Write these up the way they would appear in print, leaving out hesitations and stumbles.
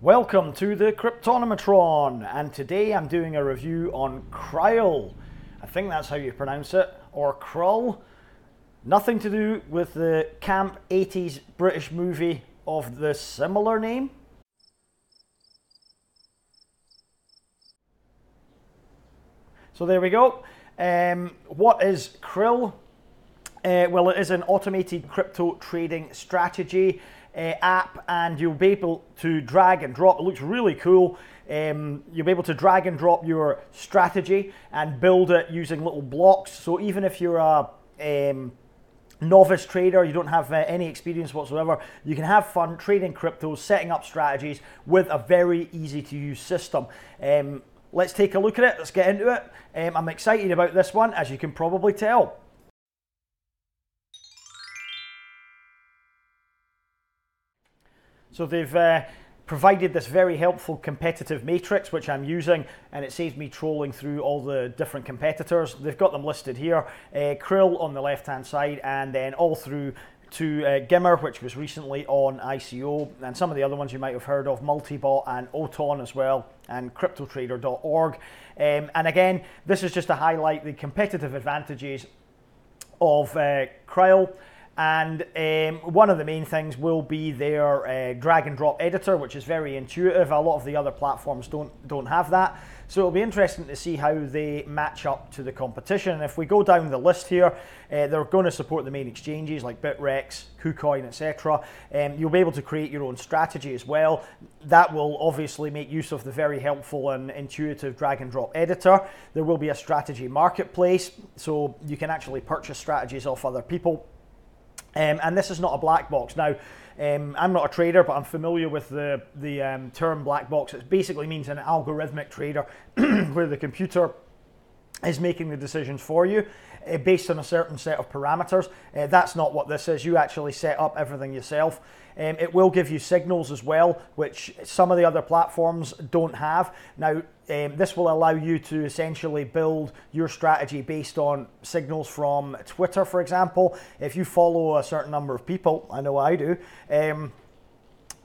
Welcome to the Cryptonometron, and today I'm doing a review on Kryll. I think that's how you pronounce it, or Kryll. Nothing to do with the camp 80s British movie of the similar name. So there we go. What is Kryll? Well, it is an automated crypto trading strategy app, and you'll be able to drag and drop. It looks really cool. You'll be able to drag and drop your strategy and build it using little blocks. So even if you're a novice trader, you don't have any experience whatsoever, you can have fun trading cryptos, setting up strategies with a very easy to use system. Let's take a look at it. Let's get into it. I'm excited about this one, as you can probably tell. So they've provided this very helpful competitive matrix, which I'm using, and it saves me trolling through all the different competitors. They've got them listed here. Kryll on the left-hand side, and then all through to Gimmer, which was recently on ICO, and some of the other ones you might have heard of, Multibot and Oton as well, and cryptotrader.org. And again, this is just to highlight the competitive advantages of Kryll. And one of the main things will be their drag and drop editor, which is very intuitive. A lot of the other platforms don't have that. So it'll be interesting to see how they match up to the competition. And if we go down the list here, they're going to support the main exchanges like Bitrex, KuCoin, etc. You'll be able to create your own strategy as well. That will obviously make use of the very helpful and intuitive drag and drop editor. There will be a strategy marketplace, so you can actually purchase strategies off other people. And this is not a black box. Now, I'm not a trader, but I'm familiar with the term black box. It basically means an algorithmic trader where the computer is making the decisions for you based on a certain set of parameters. That's not what this is. You actually set up everything yourself. It will give you signals as well, which some of the other platforms don't have. Now, this will allow you to essentially build your strategy based on signals from Twitter, for example. If you follow a certain number of people, I know I do,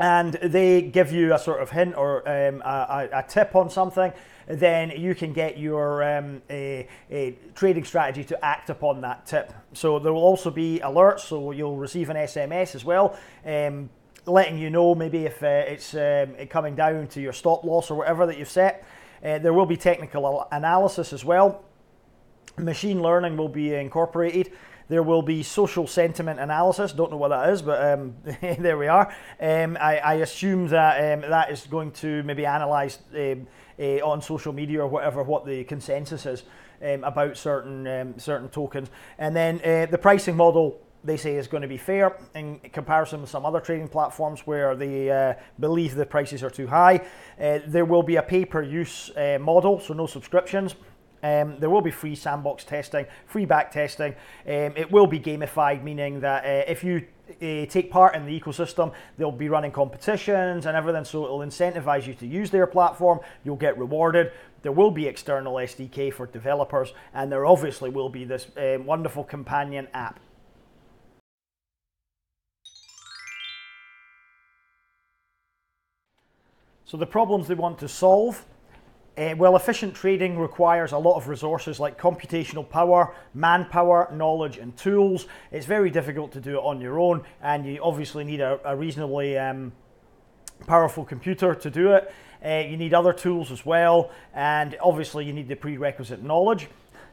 and they give you a sort of hint or a tip on something, then you can get your a trading strategy to act upon that tip. So there will also be alerts, so you'll receive an SMS as well, letting you know maybe if it's coming down to your stop loss or whatever that you've set. There will be technical analysis as well. Machine learning will be incorporated. There will be social sentiment analysis. Don't know what that is, but there we are. I assume that that is going to maybe analyze on social media or whatever what the consensus is about certain tokens. And then the pricing model, they say, is going to be fair in comparison with some other trading platforms where they believe the prices are too high. There will be a pay-per-use model, so no subscriptions. There will be free sandbox testing, free back testing. It will be gamified, meaning that if you take part in the ecosystem, they'll be running competitions and everything, so it'll incentivize you to use their platform. You'll get rewarded. There will be external SDK for developers, and there obviously will be this wonderful companion app. So the problems they want to solve. Well, efficient trading requires a lot of resources like computational power, manpower, knowledge, and tools. It's very difficult to do it on your own, and you obviously need a reasonably powerful computer to do it. You need other tools as well, and obviously you need the prerequisite knowledge.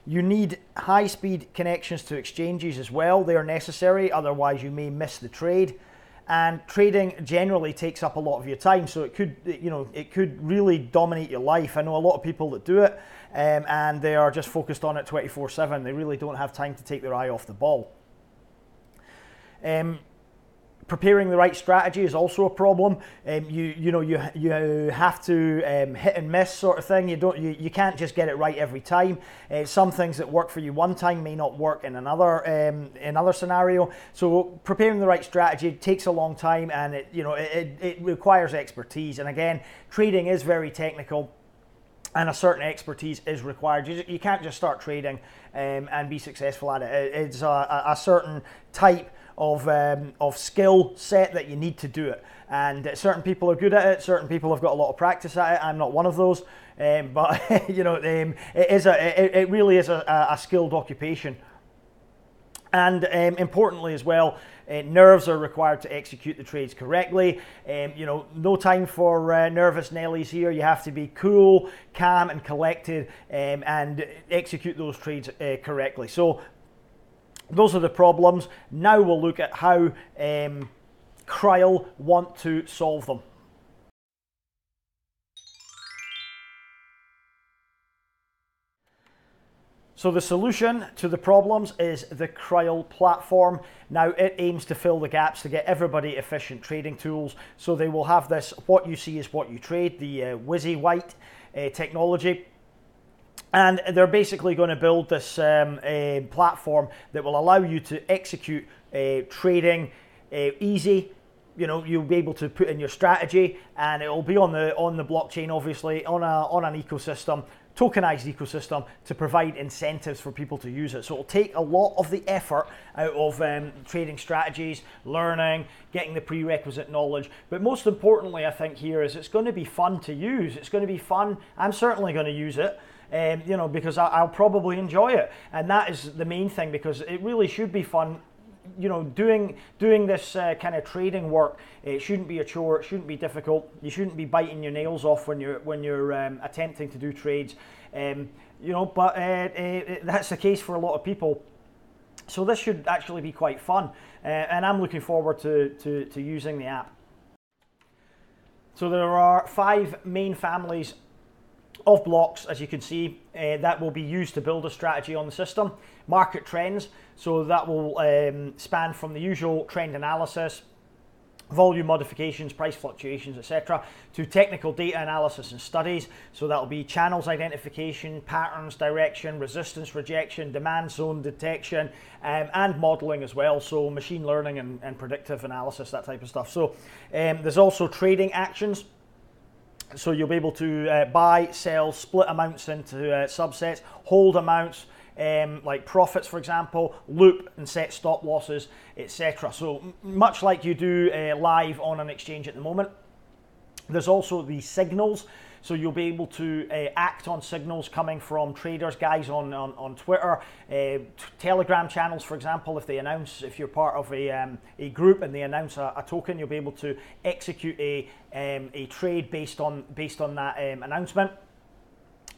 You need high-speed connections to exchanges as well. They are necessary, otherwise you may miss the trade. And trading generally takes up a lot of your time, so it could really dominate your life. I know a lot of people that do it, and they are just focused on it 24/7. They really don't have time to take their eye off the ball. Preparing the right strategy is also a problem. You have to hit and miss sort of thing. You can't just get it right every time. Some things that work for you one time may not work in another scenario. So preparing the right strategy takes a long time, and it requires expertise. And again, trading is very technical. and a certain expertise is required. You can't just start trading and be successful at it. It's a certain type of skill set that you need to do it. And certain people are good at it. Certain people have got a lot of practice at it. I'm not one of those. But it really is a skilled occupation. And importantly as well, nerves are required to execute the trades correctly. No time for nervous Nellies here. You have to be cool, calm and collected and execute those trades correctly. So those are the problems. Now we'll look at how Kryll want to solve them. So the solution to the problems is the Kryll platform. Now it aims to fill the gaps to get everybody efficient trading tools. So they will have this, what you see is what you trade, the WYSI White technology. And they're basically going to build this platform that will allow you to execute trading easy. You'll be able to put in your strategy, and it will be on the blockchain, obviously, on an ecosystem, tokenized ecosystem, to provide incentives for people to use it. So it'll take a lot of the effort out of trading strategies, learning, getting the prerequisite knowledge. But most importantly, I think here is it's going to be fun to use. It's going to be fun. I'm certainly going to use it. Because I'll probably enjoy it, and that is the main thing, because it really should be fun. Doing this kind of trading work, it shouldn't be a chore. It shouldn't be difficult. You shouldn't be biting your nails off when you're attempting to do trades. But that's the case for a lot of people. So this should actually be quite fun, and I'm looking forward to using the app. So there are 5 main families of blocks, as you can see, that will be used to build a strategy on the system. Market trends, so that will span from the usual trend analysis, volume modifications, price fluctuations, etc., to technical data analysis and studies. So that will be channels identification, patterns, direction, resistance, rejection, demand zone detection, and modeling as well. So machine learning and predictive analysis, that type of stuff. So there's also trading actions. So you'll be able to buy, sell, split amounts into subsets, hold amounts, like profits, for example, loop and set stop losses, etc. So much like you do live on an exchange at the moment. There's also the signals. So you'll be able to act on signals coming from traders, guys on Twitter, Telegram channels, for example. If you're part of a group and they announce a token, you'll be able to execute a trade based on that announcement.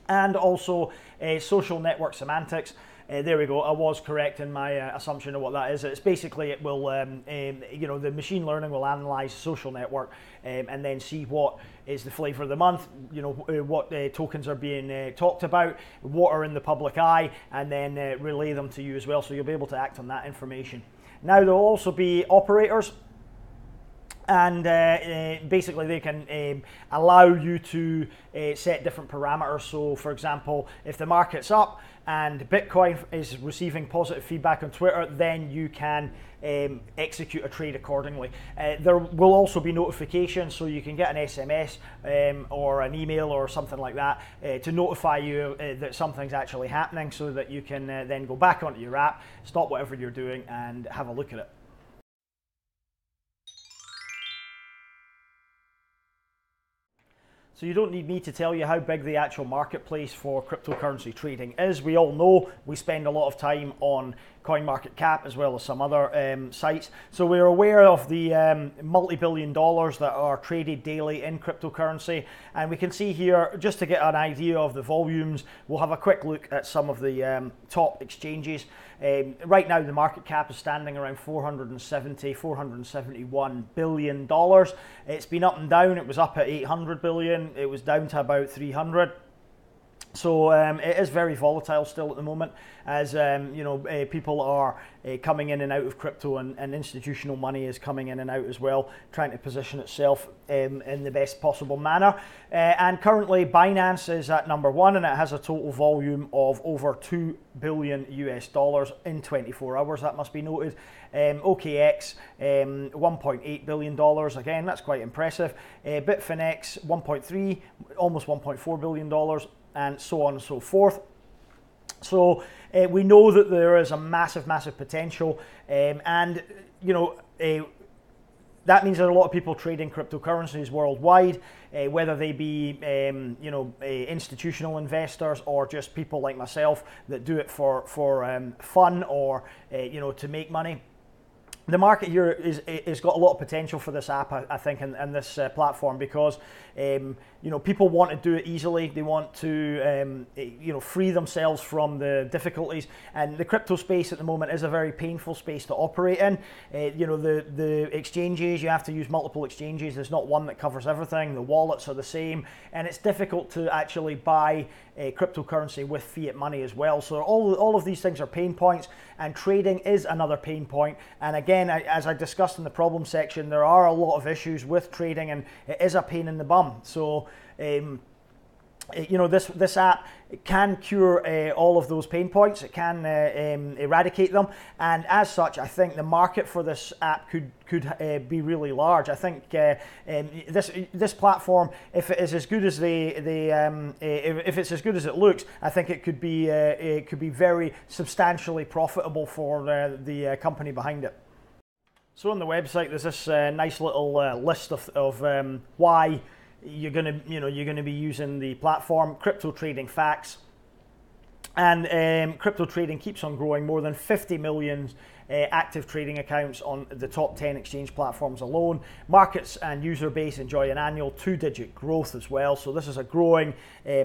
And also social network semantics. There we go. I was correct in my assumption of what that is. It's basically, it will, the machine learning will analyze social network and then see what is the flavor of the month, what tokens are being talked about, what are in the public eye, and then relay them to you as well. So you'll be able to act on that information. Now there will also be operators. And basically they can allow you to set different parameters. So for example, if the market's up and Bitcoin is receiving positive feedback on Twitter, then you can execute a trade accordingly. There will also be notifications, so you can get an SMS or an email or something like that to notify you that something's actually happening, so that you can then go back onto your app, stop whatever you're doing and have a look at it. So you don't need me to tell you how big the actual marketplace for cryptocurrency trading is. We all know we spend a lot of time on CoinMarketCap as well as some other sites. So we're aware of the multi-billion dollars that are traded daily in cryptocurrency. And we can see here, just to get an idea of the volumes, we'll have a quick look at some of the top exchanges. Right now the market cap is standing around $471 billion. It's been up and down. It was up at 800 billion. It was down to about 300. So it is very volatile still at the moment, as people are coming in and out of crypto, and institutional money is coming in and out as well, trying to position itself in the best possible manner. And currently Binance is at number 1, and it has a total volume of over $2 billion US in 24 hours. That must be noted. OKX, $1.8 billion. Again, that's quite impressive. Bitfinex, 1.3, almost $1.4 billion. and so on and so forth. So we know that there is a massive potential, and you know, that means there are a lot of people trading cryptocurrencies worldwide, whether they be you know, institutional investors or just people like myself that do it for fun or you know, to make money. The market here is got a lot of potential for this app, I think, and this platform, because you know, people want to do it easily. They want to you know, free themselves from the difficulties. And the crypto space at the moment is a very painful space to operate in. You know, the exchanges, you have to use multiple exchanges. There's not one that covers everything. The wallets are the same, and it's difficult to actually buy cryptocurrency with fiat money as well. So all of these things are pain points, and trading is another pain point. And again, as I discussed in the problem section, there are a lot of issues with trading, and it is a pain in the bum. So you know, this app can cure all of those pain points. It can eradicate them, and as such, I think the market for this app could be really large. I think this platform, if it is as good as if it's as good as it looks, I think it could be very substantially profitable for the company behind it. So on the website, there's this nice little list of why you're going to be using the platform. Crypto trading facts, and crypto trading keeps on growing. More than 50 million active trading accounts on the top 10 exchange platforms alone. Markets and user base enjoy an annual 2-digit growth as well. So this is a growing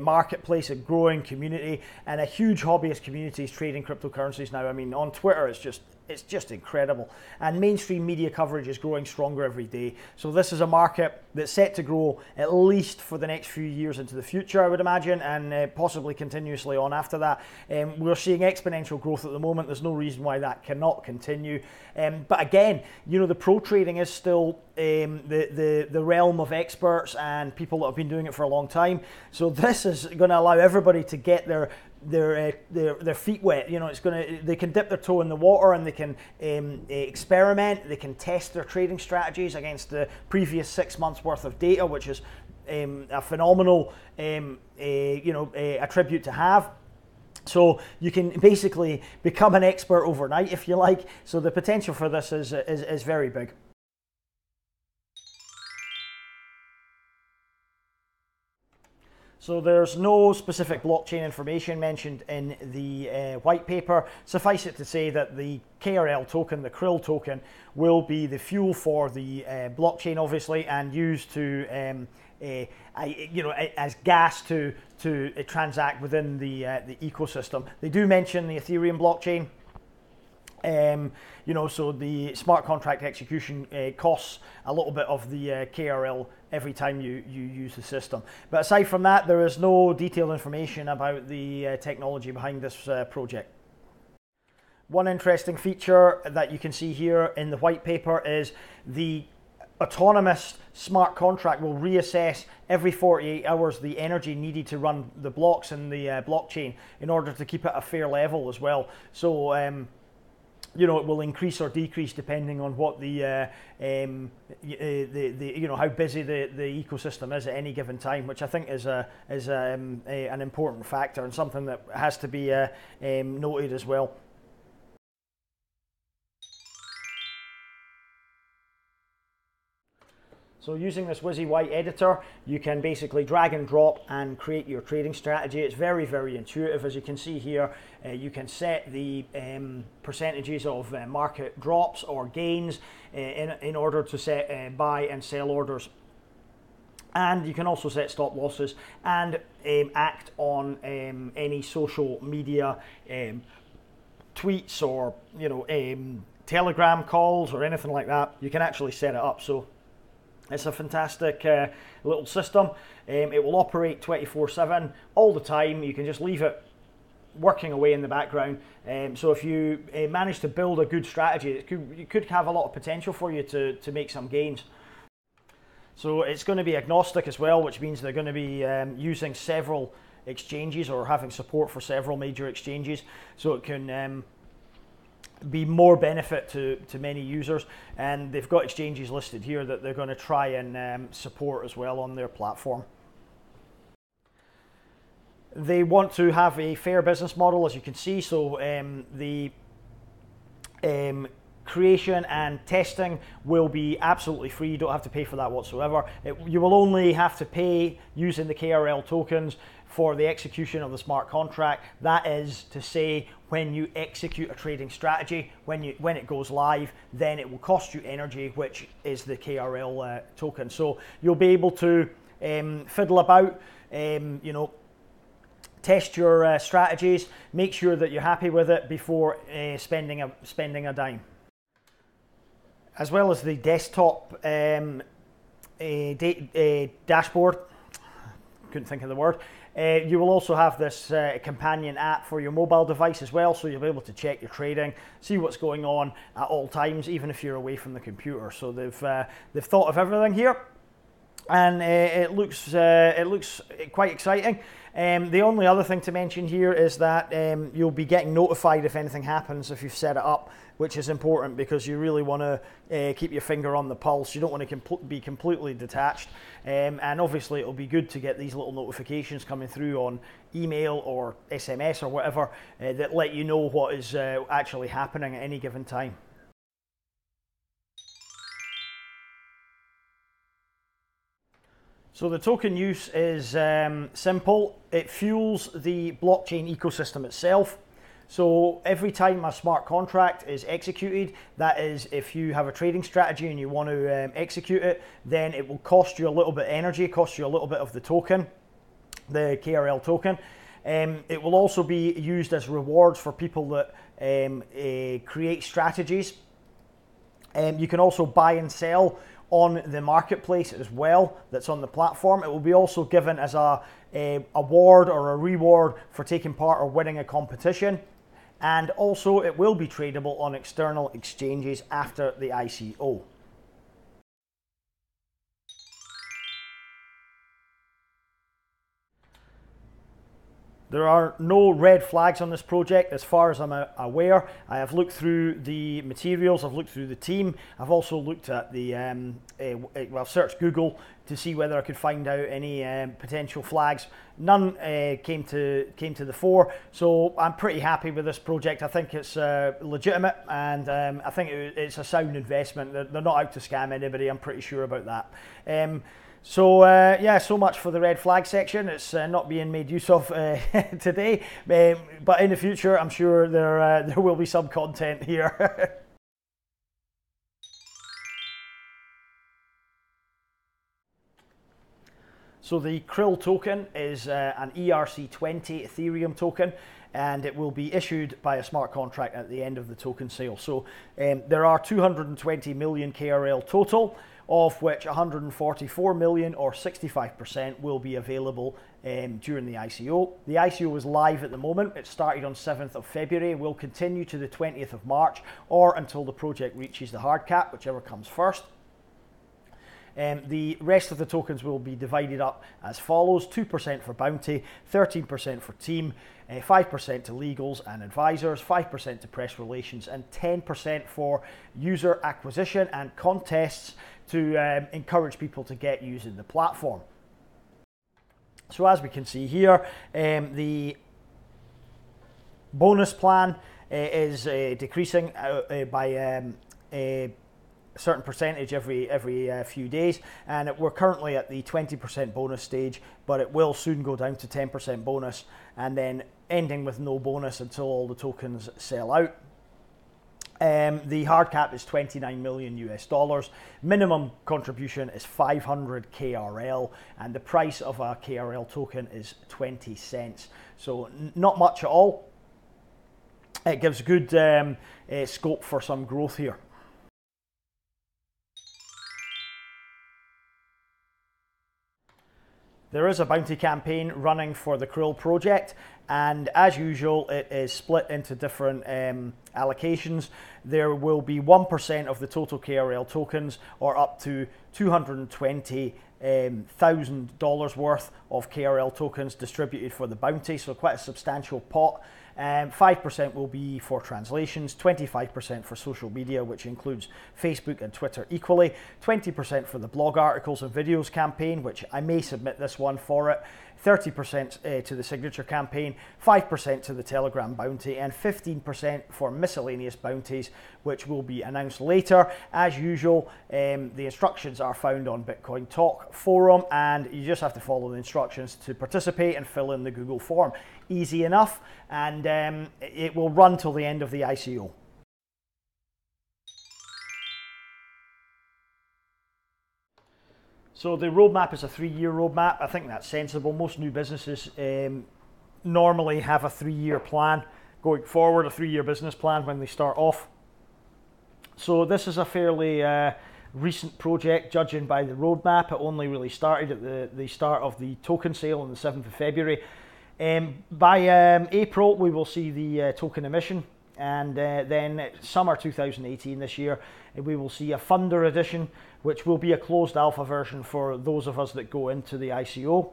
marketplace, a growing community, and a huge hobbyist community is trading cryptocurrencies now. I mean, on Twitter, it's just incredible, and mainstream media coverage is growing stronger every day. So this is a market that's set to grow at least for the next few years into the future, I would imagine, and possibly continuously on after that. We're seeing exponential growth at the moment. There's no reason why that cannot continue. But again, you know, the pro trading is still the realm of experts and people that have been doing it for a long time. So this is going to allow everybody to get their feet wet. You know, they can dip their toe in the water, and they can experiment. They can test their trading strategies against the previous 6 months worth of data, which is a phenomenal attribute to have. So you can basically become an expert overnight, if you like. So the potential for this is very big. So there's no specific blockchain information mentioned in the white paper. Suffice it to say that the KRL token, the Kryll token, will be the fuel for the blockchain, obviously, and used to as gas to transact within the ecosystem. They do mention the Ethereum blockchain. So the smart contract execution costs a little bit of the KRL every time you use the system. But aside from that, there is no detailed information about the technology behind this project. One interesting feature that you can see here in the white paper is the autonomous smart contract will reassess every 48 hours the energy needed to run the blocks in the blockchain in order to keep it at a fair level as well. So it will increase or decrease depending on what how busy the ecosystem is at any given time, which I think is an important factor and something that has to be noted as well. So using this WYSIWYG editor, you can basically drag and drop and create your trading strategy. It's very, very intuitive. As you can see here, you can set the percentages of market drops or gains in order to set buy and sell orders. And you can also set stop losses and act on any social media tweets or Telegram calls or anything like that. You can actually set it up. So it's a fantastic little system. It will operate 24/7 all the time. You can just leave it working away in the background. So if you manage to build a good strategy, it could have a lot of potential for you to make some gains. So it's going to be agnostic as well, which means they're going to be using several exchanges or having support for several major exchanges. So it can be more benefit to many users, and they've got exchanges listed here that they're going to try and support as well on their platform. They want to have a fair business model, as you can see. So the creation and testing will be absolutely free. You don't have to pay for that whatsoever. You will only have to pay using the KRL tokens for the execution of the smart contract. That is to say, when you execute a trading strategy, when it goes live, then it will cost you energy, which is the KRL token. So you'll be able to fiddle about, test your strategies, make sure that you're happy with it before spending a dime. As well as the desktop dashboard, couldn't think of the word, you will also have this companion app for your mobile device as well, so you'll be able to check your trading, see what's going on at all times, even if you're away from the computer. So they've thought of everything here, and it looks quite exciting. The only other thing to mention here is that you'll be getting notified if anything happens if you've set it up, which is important because you really want to keep your finger on the pulse. You don't want to be completely detached, and obviously it'll be good to get these little notifications coming through on email or SMS or whatever that let you know what is actually happening at any given time. So the token use is simple. It fuels the blockchain ecosystem itself. So every time a smart contract is executed, that is, if you have a trading strategy and you want to execute it, then it will cost you a little bit of energy, cost you a little bit of the token, the KRL token. It will also be used as rewards for people that create strategies. You can also buy and sell on the marketplace as well that's on the platform. It will be also given as a award or a reward for taking part or winning a competition, and also it will be tradable on external exchanges after the ICO. There are no red flags on this project as far as I'm aware. I have looked through the materials, I've looked through the team, I've also looked at the, I've searched Google to see whether I could find out any potential flags. None came to the fore, so I'm pretty happy with this project. I think it's legitimate, and I think it's a sound investment. They're not out to scam anybody, I'm pretty sure about that. So yeah, so much for the red flag section. It's not being made use of today, but in the future I'm sure there will be some content here. So the Kryll token is an ERC20 Ethereum token, and it will be issued by a smart contract at the end of the token sale. So there are 220 million KRL total, of which 144 million or 65% will be available during the ICO. The ICO is live at the moment. It started on 7th of February, will continue to the 20th of March or until the project reaches the hard cap, whichever comes first. The rest of the tokens will be divided up as follows: 2% for bounty, 13% for team, 5% to legals and advisors, 5% to press relations, and 10% for user acquisition and contests to encourage people to get using the platform. So as we can see here, the bonus plan is decreasing by a certain percentage every few days, and we're currently at the 20% bonus stage, but it will soon go down to 10% bonus and then ending with no bonus until all the tokens sell out. The hard cap is $29 million US. Minimum contribution is 500 KRL, and the price of a KRL token is 20 cents. So not much at all. It gives good scope for some growth here. There is a bounty campaign running for the Kryll project, and as usual it is split into different allocations. There will be 1% of the total KRL tokens, or up to $220,000 worth of KRL tokens distributed for the bounty, so quite a substantial pot. 5% will be for translations, 25% for social media, which includes Facebook and Twitter equally, 20% for the blog articles and videos campaign, which I may submit this one for it, 30% to the signature campaign, 5% to the Telegram bounty, and 15% for miscellaneous bounties, which will be announced later. As usual, the instructions are found on Bitcoin Talk forum, and you just have to follow the instructions to participate and fill in the Google form. Easy enough, and it will run till the end of the ICO. So the roadmap is a 3-year roadmap. I think that's sensible. Most new businesses normally have a 3-year plan going forward, a 3-year business plan when they start off. So this is a fairly recent project, judging by the roadmap. It only really started at the start of the token sale on the 7th of February. By April, we will see the token emission, and then summer 2018 this year, we will see a funder edition, which will be a closed alpha version for those of us that go into the ICO.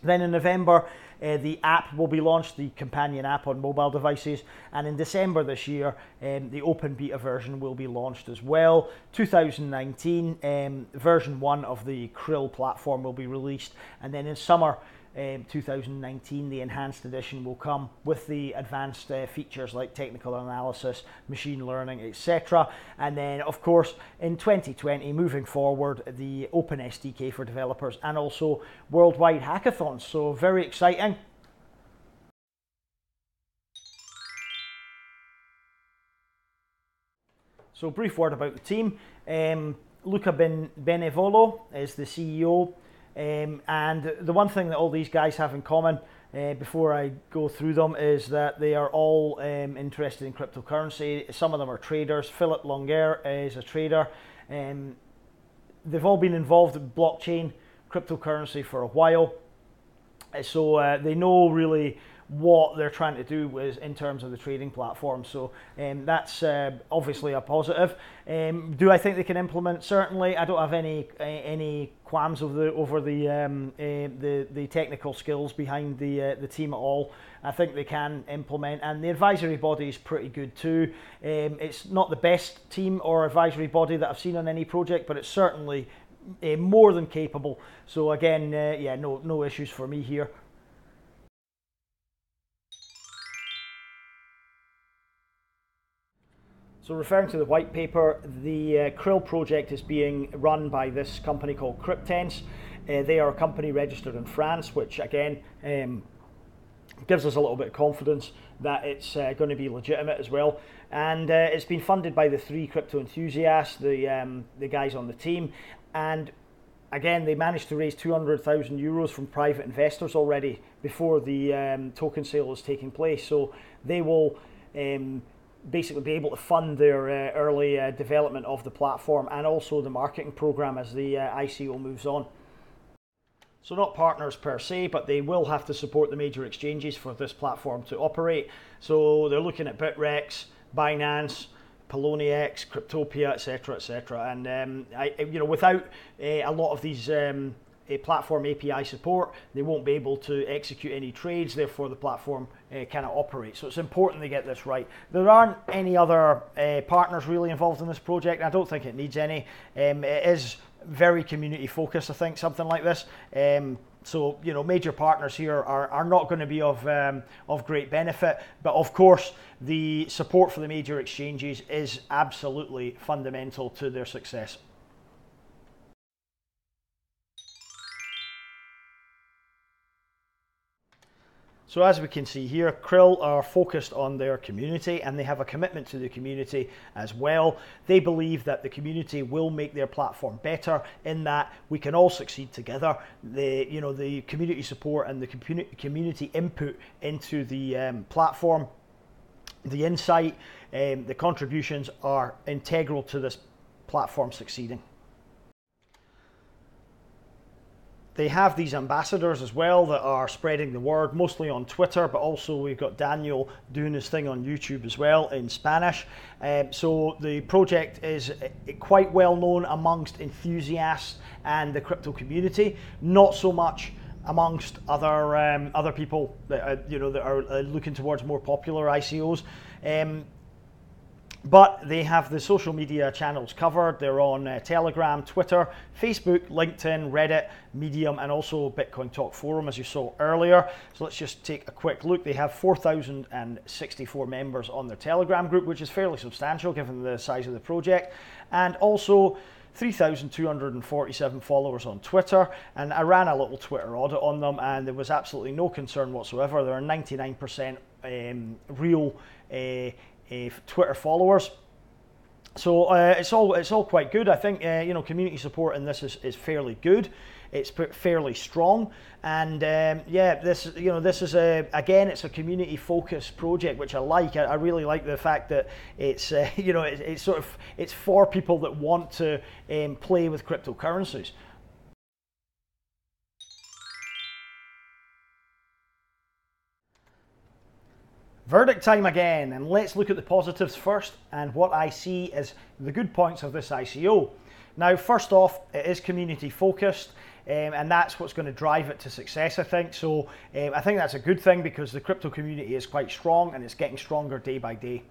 Then in November, the app will be launched, the companion app on mobile devices, and in December this year, the open beta version will be launched as well. 2019, version 1 of the Kryll platform will be released, and then in summer 2019, the enhanced edition will come with the advanced features like technical analysis, machine learning, etc. And then, of course, in 2020, moving forward, the open SDK for developers and also worldwide hackathons. So very exciting. So a brief word about the team. Luca Benevolo is the CEO. And the one thing that all these guys have in common, before I go through them, is that they are all interested in cryptocurrency. Some of them are traders. Philip Longer is a trader. They've all been involved in blockchain, cryptocurrency for a while. So they know really what they're trying to do in terms of the trading platform. So that's obviously a positive. Do I think they can implement? Certainly. I don't have any qualms over the technical skills behind the team at all. I think they can implement, and the advisory body is pretty good too. It's not the best team or advisory body that I've seen on any project, but it's certainly more than capable. So again, yeah, no issues for me here. So referring to the white paper, the Kryll project is being run by this company called Cryptense. They are a company registered in France, which again gives us a little bit of confidence that it's going to be legitimate as well. And it's been funded by the 3 crypto enthusiasts, the guys on the team. And again, they managed to raise 200,000 euros from private investors already before the token sale is taking place. So they will basically be able to fund their early development of the platform and also the marketing program as the ICO moves on. So not partners per se, but they will have to support the major exchanges for this platform to operate. So they're looking at Bitrex, Binance, Poloniex, Cryptopia, etc., etc. And without a lot of these platform API support, they won't be able to execute any trades. Therefore, the platform cannot operate. So it's important they get this right. There aren't any other partners really involved in this project. I don't think it needs any. It is very community focused, I think, something like this. So major partners here are not going to be of great benefit, but of course the support for the major exchanges is absolutely fundamental to their success. So as we can see here, Kryll are focused on their community, and they have a commitment to the community as well. They believe that the community will make their platform better, in that we can all succeed together. The community support and the community input into the platform, the insight, the contributions are integral to this platform succeeding. They have these ambassadors as well that are spreading the word, mostly on Twitter, but also we've got Daniel doing his thing on YouTube as well in Spanish. So the project is quite well known amongst enthusiasts and the crypto community, not so much amongst other people that are, that are looking towards more popular ICOs. But they have the social media channels covered. They're on Telegram, Twitter, Facebook, LinkedIn, Reddit, Medium, and also Bitcoin Talk Forum, as you saw earlier. So let's just take a quick look. They have 4,064 members on their Telegram group, which is fairly substantial given the size of the project, and also 3,247 followers on Twitter. And I ran a little Twitter audit on them, and there was absolutely no concern whatsoever. There are 99% real Twitter followers, so it's all quite good. I think community support in this is fairly good. It's fairly strong, and yeah, this is again, it's a community focused project, which I like. I really like the fact that it's it's for people that want to play with cryptocurrencies. Verdict time again, and let's look at the positives first and what I see as the good points of this ICO. Now, first off, it is community focused, and that's what's going to drive it to success, I think. So I think that's a good thing because the crypto community is quite strong and it's getting stronger day by day.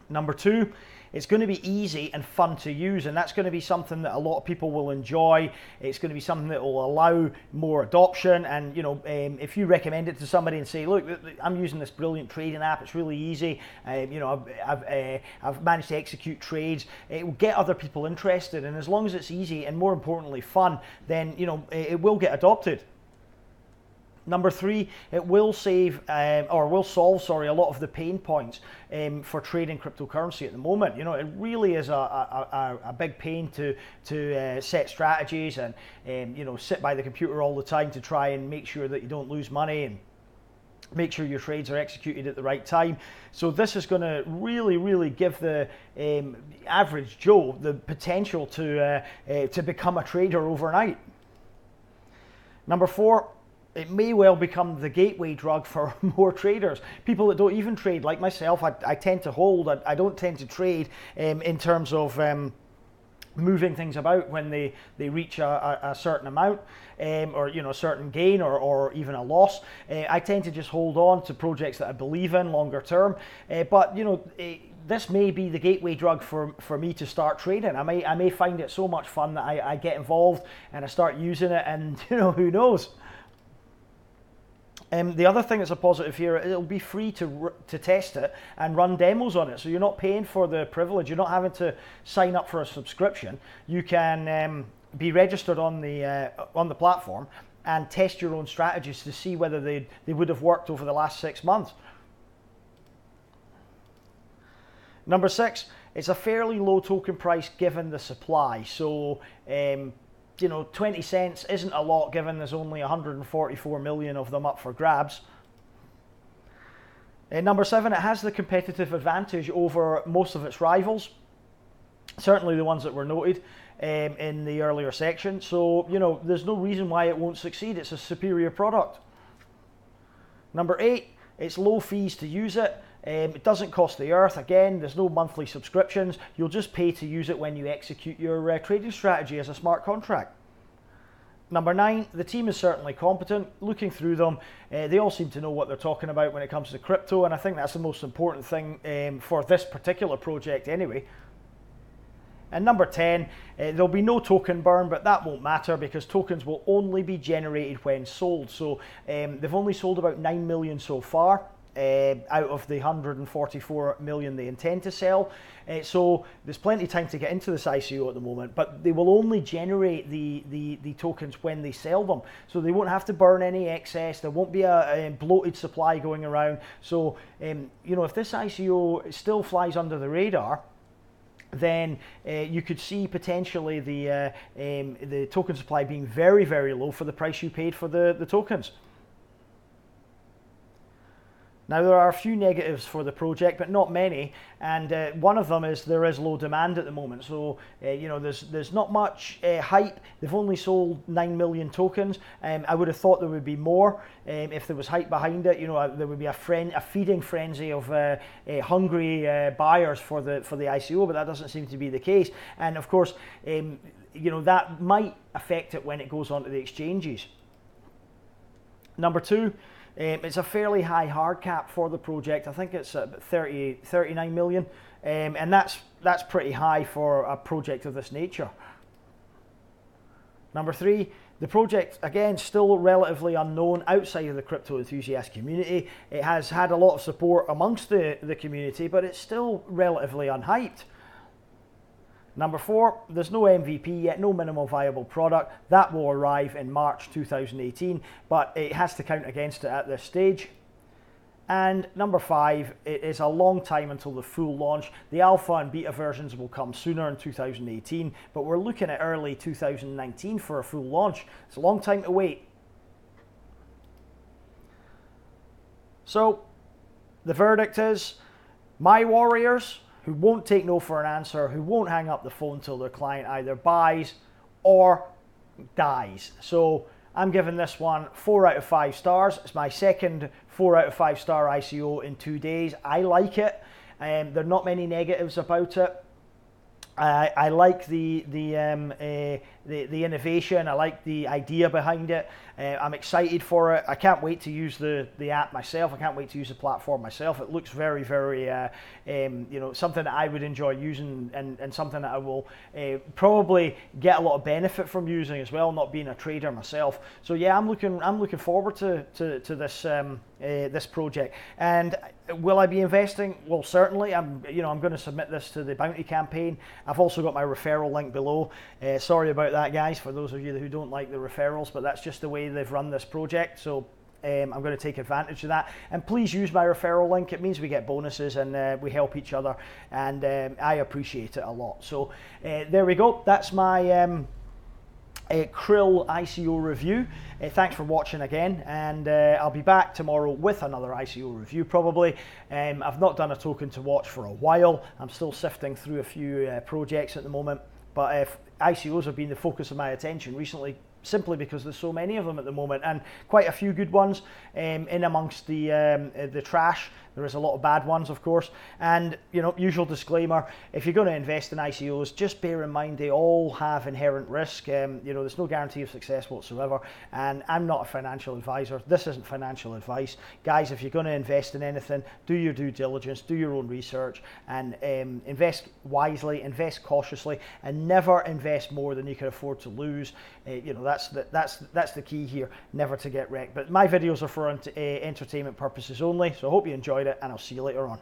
Number two, it's going to be easy and fun to use, and that's going to be something that a lot of people will enjoy. It's going to be something that will allow more adoption, and if you recommend it to somebody and say, look, I'm using this brilliant trading app, it's really easy, I've managed to execute trades, it will get other people interested, and as long as it's easy and more importantly fun, then it will get adopted. Number three, it will solve a lot of the pain points for trading cryptocurrency at the moment. It really is a big pain to set strategies and sit by the computer all the time to try and make sure that you don't lose money and make sure your trades are executed at the right time. So this is going to really give the average Joe the potential to become a trader overnight. Number four, it may well become the gateway drug for more traders. People that don't even trade, like myself, I tend to hold. I don't tend to trade in terms of moving things about when they reach a certain amount or a certain gain or even a loss. I tend to just hold on to projects that I believe in longer term. But this may be the gateway drug for me to start trading. I may find it so much fun that I get involved and I start using it, and who knows. The other thing that's a positive here, it'll be free to test it and run demos on it. So you're not paying for the privilege. You're not having to sign up for a subscription. You can be registered on the platform and test your own strategies to see whether they would have worked over the last 6 months. Number six, it's a fairly low token price given the supply. So 20 cents isn't a lot given there's only 144 million of them up for grabs. Number seven, it has the competitive advantage over most of its rivals, certainly the ones that were noted in the earlier section. So there's no reason why it won't succeed. It's a superior product. Number eight, it's low fees to use it. It doesn't cost the earth. Again, there's no monthly subscriptions. You'll just pay to use it when you execute your trading strategy as a smart contract. Number nine, the team is certainly competent. Looking through them, they all seem to know what they're talking about when it comes to crypto, and I think that's the most important thing for this particular project anyway. And number 10, there'll be no token burn, but that won't matter because tokens will only be generated when sold. So they've only sold about 9 million so far. Out of the 144 million they intend to sell. So there's plenty of time to get into this ICO at the moment, but they will only generate the tokens when they sell them. So they won't have to burn any excess. There won't be a bloated supply going around. So, if this ICO still flies under the radar, then you could see potentially the token supply being very, very low for the price you paid for the tokens. Now, there are a few negatives for the project, but not many, and one of them is there is low demand at the moment. So, there's not much hype. They've only sold 9 million tokens. I would have thought there would be more if there was hype behind it. There would be a feeding frenzy of hungry buyers for the ICO, but that doesn't seem to be the case. And of course, that might affect it when it goes onto the exchanges. Number two, it's a fairly high hard cap for the project. I think it's 39 million, and that's pretty high for a project of this nature. Number three, the project, again, still relatively unknown outside of the crypto enthusiast community. It has had a lot of support amongst the community, but it's still relatively unhyped. Number four, there's no MVP yet, no minimal viable product. That will arrive in March 2018, but it has to count against it at this stage. And number five, it is a long time until the full launch. The alpha and beta versions will come sooner in 2018, but we're looking at early 2019 for a full launch. It's a long time to wait. So the verdict is, my warriors who won't take no for an answer, who won't hang up the phone till their client either buys or dies. So I'm giving this one 4 out of 5 stars. It's my second 4 out of 5 star ICO in 2 days. I like it. There are not many negatives about it. I like the innovation. I like the idea behind it. I'm excited for it. I can't wait to use the app myself. I can't wait to use the platform myself. It looks very, very, you know, something that I would enjoy using, and something that I will probably get a lot of benefit from using as well. Not being a trader myself, so yeah, I'm looking forward to this this project. And will I be investing? Well, certainly. I'm going to submit this to the bounty campaign. I've also got my referral link below. Sorry about that, guys, for those of you who don't like the referrals, but that's just the way they've run this project. So I'm going to take advantage of that. And please use my referral link. It means we get bonuses, and we help each other, and I appreciate it a lot. So there we go. That's my Kryll ICO review. Thanks for watching again, and I'll be back tomorrow with another ICO review probably. I've not done a token to watch for a while. I'm still sifting through a few projects at the moment, but ICOs have been the focus of my attention recently, simply because there's so many of them at the moment, and quite a few good ones in amongst the trash. There is a lot of bad ones, of course, and usual disclaimer: if you're going to invest in ICOs, just bear in mind they all have inherent risk. There's no guarantee of success whatsoever, and I'm not a financial advisor. This isn't financial advice, guys. If you're going to invest in anything, do your due diligence, do your own research, and invest wisely, invest cautiously, and never invest more than you can afford to lose. That's the key here, never to get wrecked. But my videos are for entertainment purposes only, so I hope you enjoyed it, and I'll see you later on.